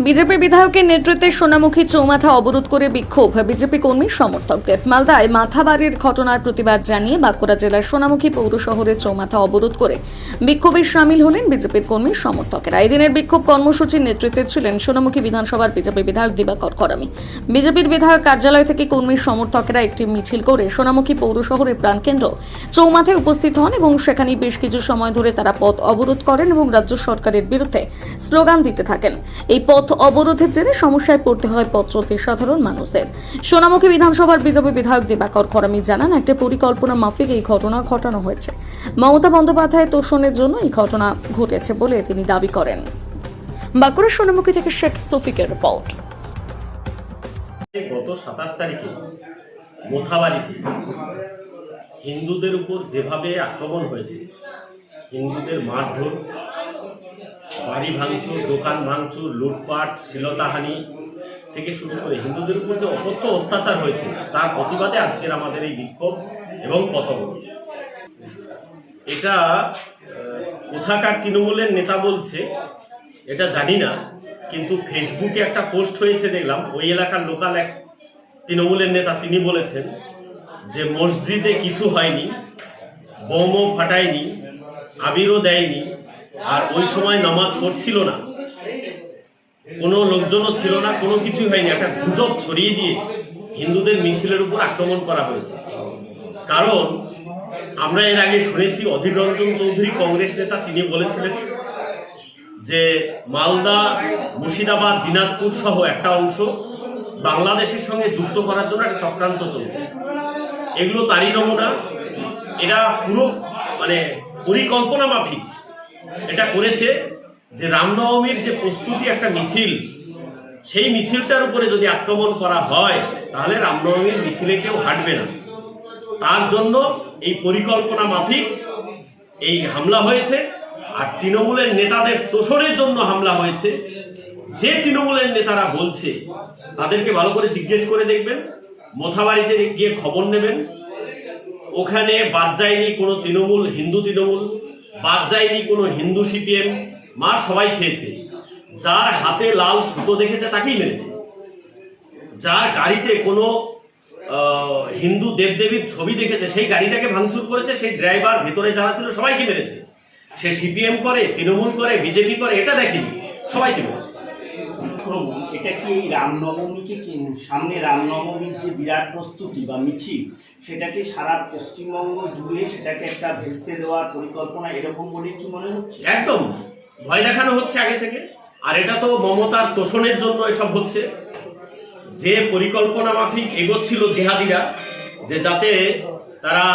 BJP বিধায়কের নেতৃত্বে সোনামুখী চৌমাথা অবরোধ করে বিক্ষোভ বিজেপি কর্মী সমর্থকদের। মালদায় মাথাবাড়ির ঘটনার প্রতিবাদ জানিয়ে বাঁকুড়া জেলার সোনামুখী পৌর শহরের চৌমাথা অবরোধ করে বিক্ষোভে সামিল হলেন বিজেপির কর্মী সমর্থকেরা। এই দিনের বিক্ষোভ কর্মসূচির নেতৃত্বে ছিলেন সোনামুখী বিধানসভার বিজেপি বিধায়ক দিবাকর করামি। বিজেপির বিধায়ক কার্যালয় থেকে কর্মী সমর্থকেরা একটি মিছিল করে সোনামুখী পৌর শহরের প্রাণকেন্দ্র চৌমাথায় উপস্থিত হন এবং সেখানে বেশ কিছু সময় ধরে তারা পথ অবরোধ করেন এবং রাজ্য সরকারের বিরুদ্ধে স্লোগান দিতে থাকেন। এই পথ অবরোধের জেরে সমস্যায় পড়তে হয় পথ চলতি সাধারণ মানুষদের। সোনামুখী বিধানসভার বিজেপি বিধায়ক দিবাকর করামি জানান, একটা পরিকল্পনা মাফিক এই ঘটনা ঘটানো হয়েছে। মমতা বন্দ্যোপাধ্যায়ের তোষণের জন্য এই ঘটনা ঘটেছে বলে তিনি দাবি করেন। বাঁকুড়া সোনামুখী থেকে শেখ তৌফিকের রিপোর্ট। গত 27 তারিখে মোথাবাড়িতে হিন্দুদের উপর যেভাবে আক্রমণ হয়েছে, হিন্দুদের মারধর, বাড়ি ভাঙচুর, দোকান ভাঙচুর, লুটপাট, শ্লীলতাহানি থেকে শুরু করে হিন্দুদের উপর যে অকথ্য অত্যাচার হয়েছে তার প্রতিবাদে আজকের আমাদের এই বিক্ষোভ এবং পথ অবরোধ। এটা কোথাকার তৃণমূলের নেতা বলছে এটা জানি না, কিন্তু ফেসবুকে একটা পোস্ট হয়েছে দেখলাম, ওই এলাকার লোকাল এক তৃণমূলের নেতা তিনি বলেছেন যে মসজিদে কিছু হয়নি, বোমও ফাটায়নি, আবিরও দেয়নি, আর ওই সময় নামাজ পড়ছিল না, কোনো লোকজনও ছিল না, কোনো কিছুই হয়নি। একটা গুজব ছড়িয়ে দিয়ে হিন্দুদের মিছিলের উপর আক্রমণ করা হয়েছে। কারণ আমরা এর আগে শুনেছি অধীর রঞ্জন চৌধুরী কংগ্রেস নেতা তিনি বলেছিলেন যে মালদা, মুর্শিদাবাদ, দিনাজপুর সহ একটা অংশ বাংলাদেশের সঙ্গে যুক্ত করার জন্য একটা চক্রান্ত চলছে। এগুলো তারই নমুনা। এরা পুরো পরিকল্পনা মাফিক এটা করেছে যে রামনবমীর যে প্রস্তুতি একটা মিছিল, সেই মিছিলটার উপরে যদি আক্রমণ করা হয় তাহলে রামনবমীর মিছিলে কেউ হাঁটবে না। তার জন্য এই পরিকল্পনা মাফিক এই হামলা হয়েছে। আর তৃণমূলের নেতাদের তোষণের জন্য হামলা হয়েছে। যে তৃণমূলের নেতারা বলছে তাদেরকে ভালো করে জিজ্ঞেস করে দেখবেন, মোথাবাড়িতে গিয়ে খবর নেবেন। ওখানে বাদ যায়নি কোনো তৃণমূল, হিন্দু তৃণমূল, বাদ যায়নি কোনো হিন্দু সিপিএম, মার সবাই খেয়েছে। যার হাতে লাল সুতো দেখেছে তাকেই মেরেছে। যার গাড়িতে কোনো হিন্দু দেবদেবীর ছবি দেখেছে সেই গাড়িটাকে ভাঙচুর করেছে। সেই ড্রাইভার, ভেতরে যারা ছিল সবাইকে মেরেছে। সে সিপিএম করে, তৃণমূল করে, বিজেপি করে, এটা দেখেনি, সবাইকে মেরেছে। এটা কি এই রামনবমীকে সামনে, রামনবমীর যে বিরাট প্রস্তুতি বা মিছিল, সেটাকে সারা পশ্চিমবঙ্গ জুড়ে সেটাকে একটা ভেস্তে দেওয়ার পরিকল্পনা, এরকম বলে কি মনে হচ্ছে? একদম ভয় দেখানো হচ্ছে আগে থেকে। আর এটা তো মমতার তোষণের জন্য এসব হচ্ছে। যে পরিকল্পনা মাফিক এগোচ্ছিল জিহাদিরা, যে যাতে তারা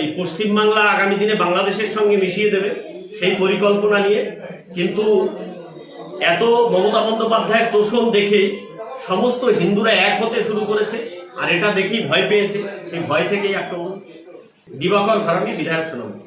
এই পশ্চিমবাংলা আগামী দিনে বাংলাদেশের সঙ্গে মিশিয়ে দেবে, সেই পরিকল্পনা নিয়ে কিন্তু এত মমতা বন্দ্যোপাধ্যায়ের তোষণ দেখে সমস্ত হিন্দুরা এক হতে শুরু করেছে। আর এটা দেখেই ভয় পেয়েছে, সেই ভয় থেকেই আক্রমণ। দিবাকর করামি, বিধায়ক সোনামুখী।